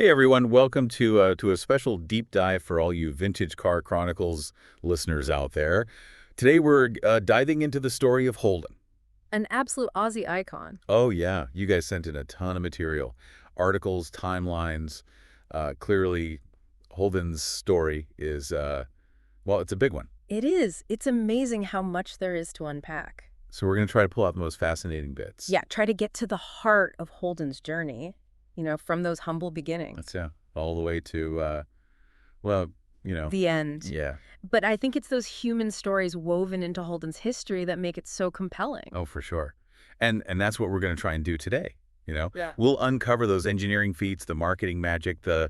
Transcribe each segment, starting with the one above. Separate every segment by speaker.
Speaker 1: Hey everyone, welcome to a special deep dive for all you Vintage Car Chronicles listeners out there. Today we're diving into the story of Holden.
Speaker 2: An absolute Aussie icon.
Speaker 1: Oh yeah, you guys sent in a ton of material, articles, timelines. Clearly, Holden's story is well, it's a big one.
Speaker 2: It is. It's amazing how much there is to unpack.
Speaker 1: So we're going to try to pull out the most fascinating bits.
Speaker 2: Yeah, try to get to the heart of Holden's journey, from those humble beginnings.
Speaker 1: That's all the way to well,
Speaker 2: The end.
Speaker 1: yeah.
Speaker 2: But I think it's those human stories woven into Holden's history that make it so compelling.
Speaker 1: Oh, for sure. And that's what we're going to try and do today.
Speaker 2: Yeah.
Speaker 1: We'll uncover those engineering feats, the marketing magic, the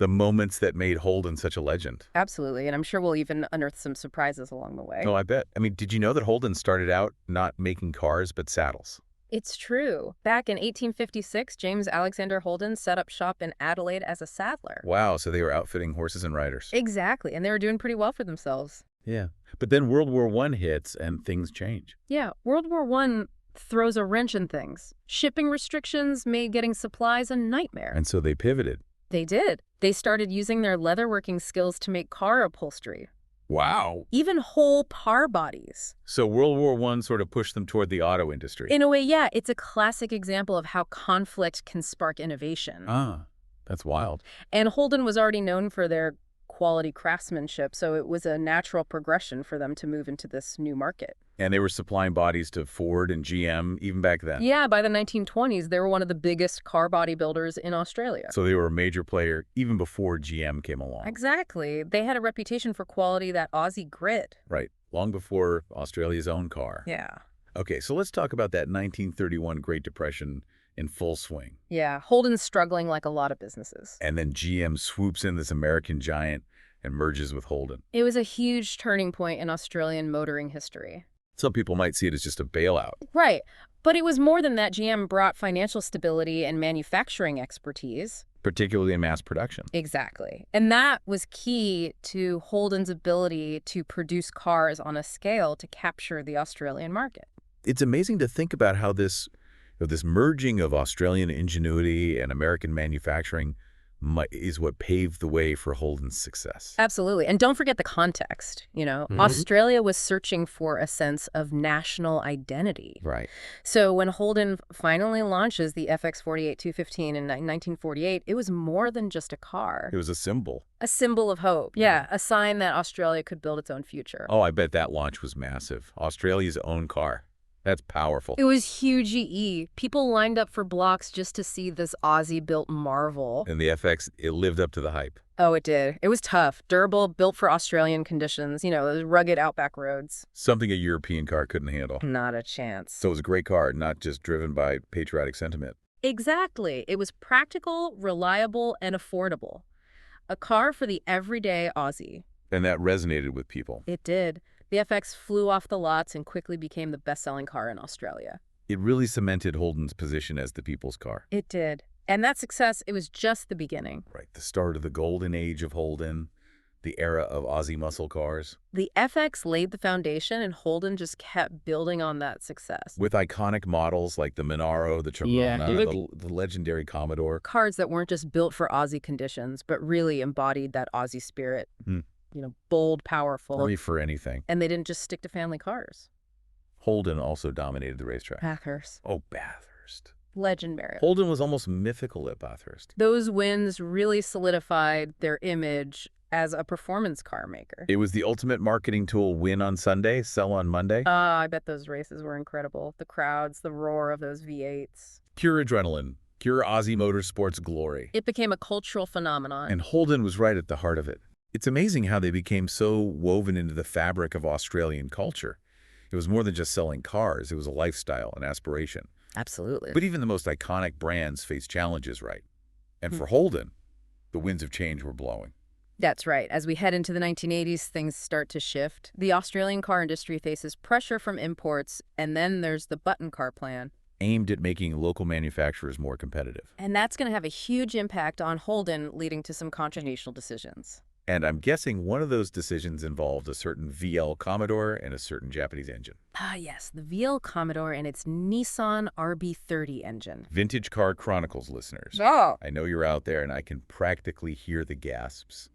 Speaker 1: moments that made Holden such a legend.
Speaker 2: Absolutely. And I'm sure we'll even unearth some surprises along the way.
Speaker 1: Oh, I bet. I mean, did you know that Holden started out not making cars, but saddles?
Speaker 2: It's true. Back in 1856, James Alexander Holden set up shop in Adelaide as a saddler.
Speaker 1: Wow, so they were outfitting horses and riders.
Speaker 2: Exactly. And they were doing pretty well for themselves.
Speaker 1: Yeah. But then World War I hits and things change.
Speaker 2: Yeah, World War I throws a wrench in things. Shipping restrictions made getting supplies a nightmare.
Speaker 1: And so they pivoted.
Speaker 2: They did. They started using their leatherworking skills to make car upholstery.
Speaker 1: Wow.
Speaker 2: Even whole car bodies.
Speaker 1: So World War I sort of pushed them toward the auto industry.
Speaker 2: In a way, yeah, it's a classic example of how conflict can spark innovation.
Speaker 1: Ah, that's wild.
Speaker 2: And Holden was already known for their quality craftsmanship, so it was a natural progression for them to move into this new market.
Speaker 1: And they were supplying bodies to Ford and GM even back then.
Speaker 2: Yeah, by the 1920s, they were one of the biggest car body builders in Australia.
Speaker 1: So they were a major player even before GM came along.
Speaker 2: Exactly. They had a reputation for quality, that Aussie grit.
Speaker 1: Right. Long before Australia's own car.
Speaker 2: Yeah.
Speaker 1: Okay, so let's talk about that 1931 Great Depression in full swing.
Speaker 2: Yeah, Holden's struggling like a lot of businesses.
Speaker 1: And then GM swoops in, this American giant, and merges with Holden.
Speaker 2: It was a huge turning point in Australian motoring history.
Speaker 1: Some people might see it as just a bailout.
Speaker 2: Right. But it was more than that. GM brought financial stability and manufacturing expertise.
Speaker 1: Particularly in mass production.
Speaker 2: Exactly. And that was key to Holden's ability to produce cars on a scale to capture the Australian market.
Speaker 1: It's amazing to think about how this merging of Australian ingenuity and American manufacturing is what paved the way for Holden's success.
Speaker 2: Absolutely. And don't forget the context. Australia was searching for a sense of national identity.
Speaker 1: Right.
Speaker 2: So when Holden finally launches the FX48 215 in 1948, it was more than just a car.
Speaker 1: It was a symbol.
Speaker 2: A symbol of hope. Yeah, a sign that Australia could build its own future.
Speaker 1: Oh, I bet that launch was massive. Australia's own car. That's powerful.
Speaker 2: It was huge GE. People lined up for blocks just to see this Aussie-built marvel.
Speaker 1: And the FX, it lived up to the hype.
Speaker 2: Oh, it did. It was tough, durable, built for Australian conditions, those rugged outback roads.
Speaker 1: Something a European car couldn't handle.
Speaker 2: Not a chance.
Speaker 1: So it was a great car, not just driven by patriotic sentiment.
Speaker 2: Exactly. It was practical, reliable, and affordable. A car for the everyday Aussie.
Speaker 1: And that resonated with people.
Speaker 2: It did. The FX flew off the lots and quickly became the best-selling car in Australia.
Speaker 1: It really cemented Holden's position as the people's car.
Speaker 2: It did. And that success, it was just the beginning.
Speaker 1: Right, the start of the golden age of Holden, the era of Aussie muscle cars.
Speaker 2: The FX laid the foundation, and Holden just kept building on that success.
Speaker 1: With iconic models like the Monaro, the Tremona, the legendary Commodore.
Speaker 2: Cars that weren't just built for Aussie conditions, but really embodied that Aussie spirit. Bold, powerful.
Speaker 1: Ready for anything.
Speaker 2: And they didn't just stick to family cars.
Speaker 1: Holden also dominated the racetrack.
Speaker 2: Bathurst.
Speaker 1: Oh, Bathurst.
Speaker 2: Legendary.
Speaker 1: Holden was almost mythical at Bathurst.
Speaker 2: Those wins really solidified their image as a performance car maker.
Speaker 1: It was the ultimate marketing tool: win on Sunday, sell on Monday.
Speaker 2: I bet those races were incredible. The crowds, the roar of those V8s.
Speaker 1: Pure adrenaline. Pure Aussie motorsports glory.
Speaker 2: It became a cultural phenomenon.
Speaker 1: And Holden was right at the heart of it. It's amazing how they became so woven into the fabric of Australian culture. It was more than just selling cars. It was a lifestyle, an aspiration.
Speaker 2: Absolutely.
Speaker 1: But even the most iconic brands face challenges, right? And for Holden, the winds of change were blowing.
Speaker 2: That's right. As we head into the 1980s, things start to shift. The Australian car industry faces pressure from imports, and then there's the button car plan.
Speaker 1: Aimed at making local manufacturers more competitive.
Speaker 2: And that's going to have a huge impact on Holden, leading to some controversial decisions.
Speaker 1: And I'm guessing one of those decisions involved a certain VL Commodore and a certain Japanese engine.
Speaker 2: Ah, yes, the VL Commodore and its Nissan RB30 engine.
Speaker 1: Vintage Car Chronicles listeners.
Speaker 2: Oh.
Speaker 1: I know you're out there and I can practically hear the gasps.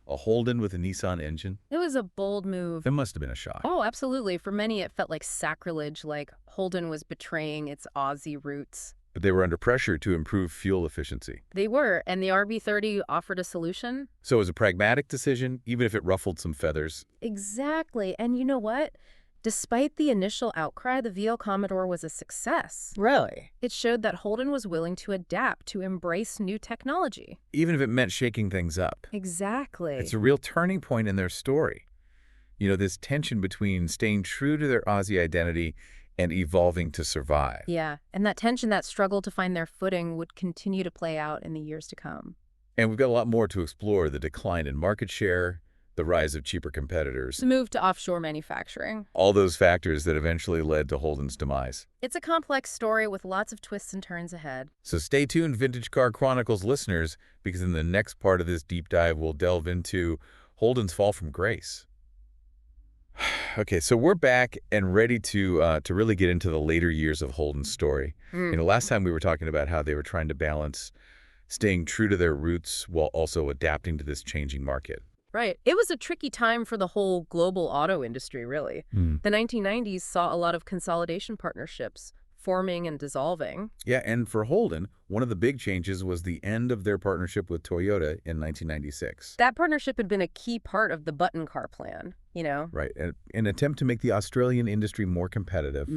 Speaker 1: A Holden with a Nissan engine?
Speaker 2: It was a bold move.
Speaker 1: That must have been a shock.
Speaker 2: Oh, absolutely. For many, it felt like sacrilege, like Holden was betraying its Aussie roots.
Speaker 1: But they were under pressure to improve fuel efficiency.
Speaker 2: They were, and the RB30 offered a solution.
Speaker 1: So it was a pragmatic decision, even if it ruffled some feathers.
Speaker 2: Exactly. And you know what? Despite the initial outcry, the VL Commodore was a success.
Speaker 1: Really?
Speaker 2: It showed that Holden was willing to adapt, to embrace new technology.
Speaker 1: Even if it meant shaking things up.
Speaker 2: Exactly.
Speaker 1: It's a real turning point in their story. You know, this tension between staying true to their Aussie identity and evolving to survive.
Speaker 2: Yeah, and that tension, that struggle to find their footing would continue to play out in the years to come.
Speaker 1: And we've got a lot more to explore: the decline in market share, the rise of cheaper competitors,
Speaker 2: The move to offshore manufacturing.
Speaker 1: all those factors that eventually led to Holden's demise.
Speaker 2: It's a complex story with lots of twists and turns ahead.
Speaker 1: So stay tuned, Vintage Car Chronicles listeners, because in the next part of this deep dive, we'll delve into Holden's fall from grace. Okay, so we're back and ready to really get into the later years of Holden's story. You know, last time we were talking about how they were trying to balance staying true to their roots while also adapting to this changing market.
Speaker 2: Right. It was a tricky time for the whole global auto industry, really. The 1990s saw a lot of consolidation partnerships forming and dissolving.
Speaker 1: Yeah, and for Holden, one of the big changes was the end of their partnership with Toyota in 1996.
Speaker 2: That partnership had been a key part of the button car plan, you know?
Speaker 1: Right, an attempt to make the Australian industry more competitive.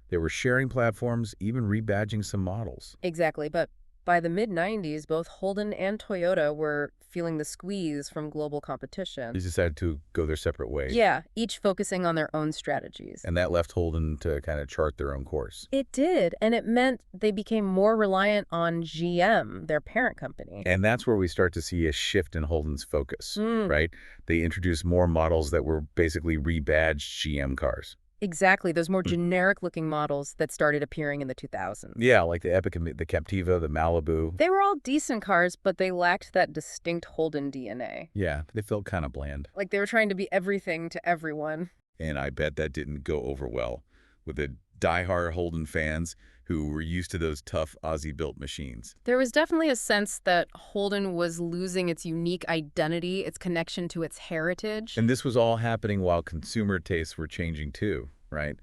Speaker 1: They were sharing platforms, even rebadging some models.
Speaker 2: Exactly, but by the mid-90s, both Holden and Toyota were feeling the squeeze from global competition.
Speaker 1: They decided to go their separate ways.
Speaker 2: Yeah, each focusing on their own strategies.
Speaker 1: And that left Holden to kind of chart their own course.
Speaker 2: It did, and it meant they became more reliant on GM, their parent company.
Speaker 1: And that's where we start to see a shift in Holden's focus, right? They introduced more models that were basically rebadged GM cars.
Speaker 2: Exactly, those more generic-looking models that started appearing in the 2000s.
Speaker 1: Yeah, like the Epic, the Captiva, the Malibu.
Speaker 2: They were all decent cars, but they lacked that distinct Holden DNA.
Speaker 1: Yeah, they felt kind of bland.
Speaker 2: Like they were trying to be everything to everyone.
Speaker 1: And I bet that didn't go over well with the diehard Holden fans who were used to those tough Aussie-built machines.
Speaker 2: There was definitely a sense that Holden was losing its unique identity, its connection to its heritage.
Speaker 1: And this was all happening while consumer tastes were changing too, right?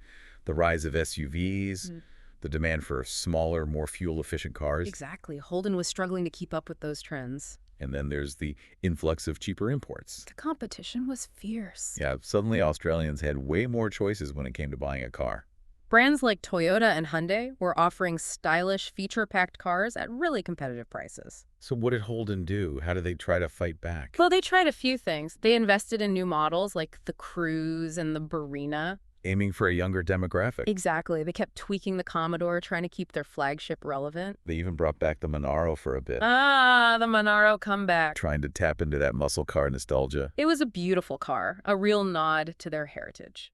Speaker 1: The rise of SUVs, the demand for smaller, more fuel-efficient cars.
Speaker 2: Exactly. Holden was struggling to keep up with those trends.
Speaker 1: And then there's the influx of cheaper imports.
Speaker 2: The competition was fierce.
Speaker 1: Yeah, suddenly Australians had way more choices when it came to buying a car.
Speaker 2: Brands like Toyota and Hyundai were offering stylish, feature-packed cars at really competitive prices.
Speaker 1: So what did Holden do? How did they try to fight back?
Speaker 2: Well, they tried a few things. They invested in new models like the Cruze and the Barina.
Speaker 1: Aiming for a younger demographic.
Speaker 2: Exactly. They kept tweaking the Commodore, trying to keep their flagship relevant.
Speaker 1: They even brought back the Monaro for a bit.
Speaker 2: Ah, the Monaro comeback.
Speaker 1: Trying to tap into that muscle car nostalgia.
Speaker 2: It was a beautiful car, a real nod to their heritage.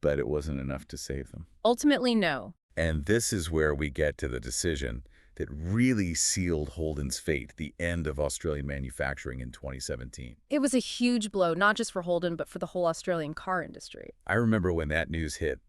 Speaker 1: But it wasn't enough to save them.
Speaker 2: Ultimately, no.
Speaker 1: And this is where we get to the decision that really sealed Holden's fate, the end of Australian manufacturing in 2017.
Speaker 2: It was a huge blow, not just for Holden, but for the whole Australian car industry.
Speaker 1: I remember when that news hit,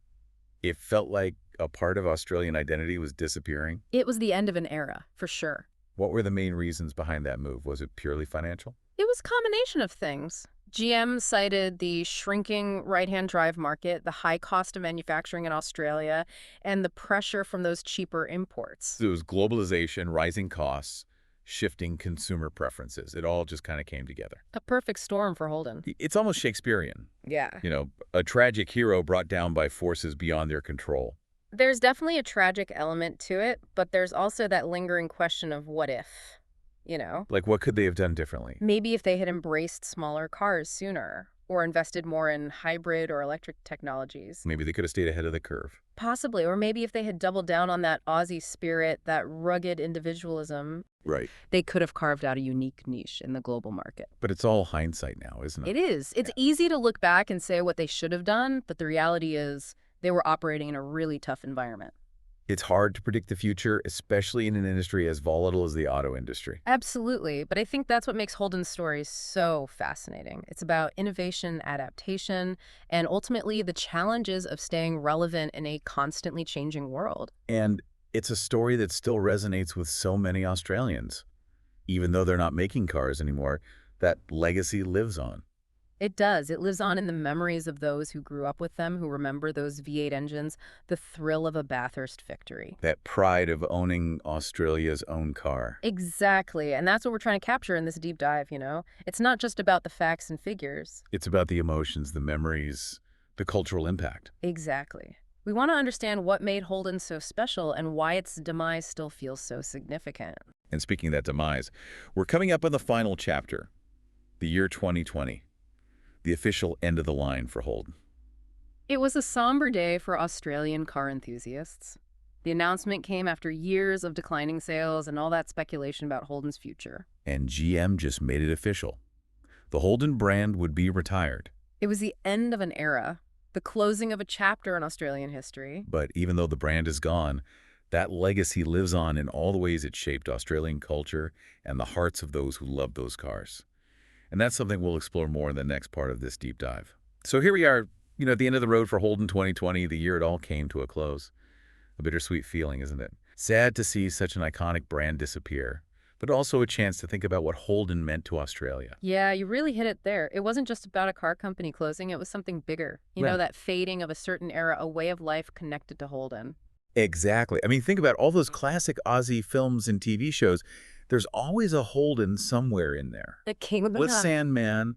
Speaker 1: it felt like a part of Australian identity was disappearing.
Speaker 2: It was the end of an era, for sure.
Speaker 1: What were the main reasons behind that move? Was it purely financial?
Speaker 2: It was a combination of things. GM cited the shrinking right-hand drive market, the high cost of manufacturing in Australia, and the pressure from those cheaper imports.
Speaker 1: It was globalization, rising costs, shifting consumer preferences. It all just kind of came together.
Speaker 2: A perfect storm for Holden.
Speaker 1: It's almost Shakespearean.
Speaker 2: Yeah.
Speaker 1: You know, a tragic hero brought down by forces beyond their control.
Speaker 2: There's definitely a tragic element to it, but there's also that lingering question of what if, you know?
Speaker 1: Like, what could they have done differently?
Speaker 2: Maybe if they had embraced smaller cars sooner, or invested more in hybrid or electric technologies.
Speaker 1: Maybe they could have stayed ahead of the curve.
Speaker 2: Possibly, or maybe if they had doubled down on that Aussie spirit, that rugged individualism,
Speaker 1: Right.
Speaker 2: they could have carved out a unique niche in the global market.
Speaker 1: But it's all hindsight now, isn't it?
Speaker 2: It is. It's easy to look back and say what they should have done, but the reality is they were operating in a really tough environment.
Speaker 1: It's hard to predict the future, especially in an industry as volatile as the auto industry.
Speaker 2: Absolutely, but I think that's what makes Holden's story so fascinating. It's about innovation, adaptation, and ultimately the challenges of staying relevant in a constantly changing world.
Speaker 1: And it's a story that still resonates with so many Australians. Even though they're not making cars anymore, that legacy lives on.
Speaker 2: It does. It lives on in the memories of those who grew up with them, who remember those V8 engines, the thrill of a Bathurst victory.
Speaker 1: That pride of owning Australia's own car.
Speaker 2: Exactly, and that's what we're trying to capture in this deep dive. It's not just about the facts and figures.
Speaker 1: It's about the emotions, the memories, the cultural impact.
Speaker 2: Exactly. We want to understand what made Holden so special and why its demise still feels so significant.
Speaker 1: And speaking of that demise, we're coming up on the final chapter, the year 2020, the official end of the line for Holden.
Speaker 2: It was a somber day for Australian car enthusiasts. The announcement came after years of declining sales and all that speculation about Holden's future.
Speaker 1: And GM just made it official. The Holden brand would be retired.
Speaker 2: It was the end of an era, the closing of a chapter in Australian history.
Speaker 1: But even though the brand is gone, that legacy lives on in all the ways it shaped Australian culture and the hearts of those who loved those cars. And that's something we'll explore more in the next part of this deep dive. So here we are, at the end of the road for Holden 2020, the year it all came to a close. A bittersweet feeling, isn't it? Sad to see such an iconic brand disappear, but also a chance to think about what Holden meant to Australia.
Speaker 2: Yeah, you really hit it there. It wasn't just about a car company closing, it was something bigger.
Speaker 1: Yeah.
Speaker 2: That fading of a certain era, a way of life connected to Holden.
Speaker 1: Exactly. I mean, think about all those classic Aussie films and TV shows. There's always a Holden somewhere in there.
Speaker 2: The king of the
Speaker 1: With
Speaker 2: Mountain.
Speaker 1: Sandman,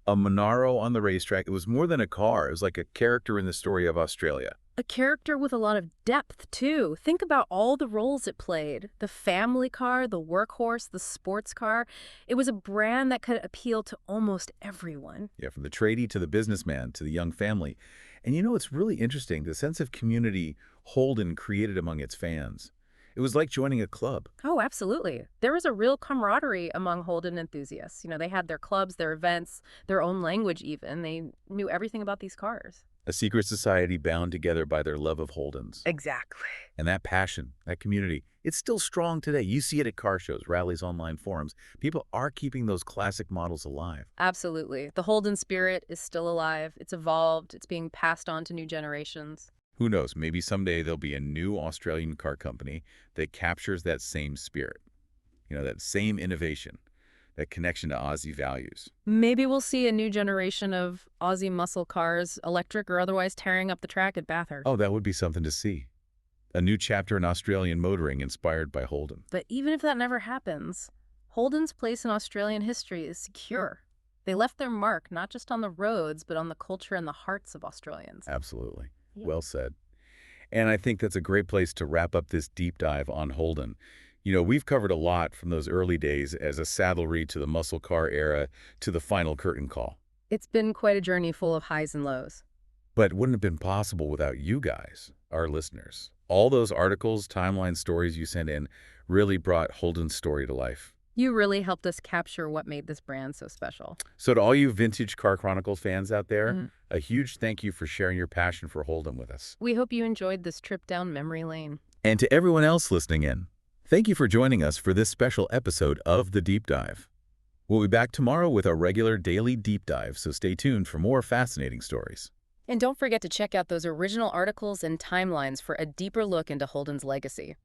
Speaker 1: a Monaro on the racetrack. It was more than a car. It was like a character in the story of Australia.
Speaker 2: A character with a lot of depth, too. Think about all the roles it played. The family car, the workhorse, the sports car. It was a brand that could appeal to almost everyone.
Speaker 1: Yeah, from the tradie to the businessman to the young family. And it's really interesting, the sense of community Holden created among its fans. It was like joining a club.
Speaker 2: Oh, absolutely. There was a real camaraderie among Holden enthusiasts. They had their clubs, their events, their own language even. They knew everything about these cars.
Speaker 1: A secret society bound together by their love of Holdens.
Speaker 2: Exactly.
Speaker 1: And that passion, that community, it's still strong today. You see it at car shows, rallies, online forums. People are keeping those classic models alive.
Speaker 2: Absolutely. The Holden spirit is still alive. It's evolved. It's being passed on to new generations.
Speaker 1: Who knows, maybe someday there'll be a new Australian car company that captures that same spirit, that same innovation, that connection to Aussie values.
Speaker 2: Maybe we'll see a new generation of Aussie muscle cars, electric or otherwise, tearing up the track at Bathurst.
Speaker 1: Oh, that would be something to see. A new chapter in Australian motoring inspired by Holden.
Speaker 2: But even if that never happens, Holden's place in Australian history is secure. They left their mark not just on the roads, but on the culture and the hearts of Australians.
Speaker 1: Absolutely.
Speaker 2: Yeah.
Speaker 1: Well said. And I think that's a great place to wrap up this deep dive on Holden. We've covered a lot from those early days as a saddlery to the muscle car era to the final curtain call.
Speaker 2: It's been quite a journey full of highs and lows.
Speaker 1: But wouldn't have been possible without you guys, our listeners. All those articles, timeline stories you sent in really brought Holden's story to life.
Speaker 2: You really helped us capture what made this brand so special.
Speaker 1: So to all you Vintage Car Chronicles fans out there,
Speaker 2: Mhm.
Speaker 1: a huge thank you for sharing your passion for Holden with us.
Speaker 2: We hope you enjoyed this trip down memory lane.
Speaker 1: And to everyone else listening in, thank you for joining us for this special episode of The Deep Dive. We'll be back tomorrow with our regular daily deep dive, so stay tuned for more fascinating stories.
Speaker 2: And don't forget to check out those original articles and timelines for a deeper look into Holden's legacy.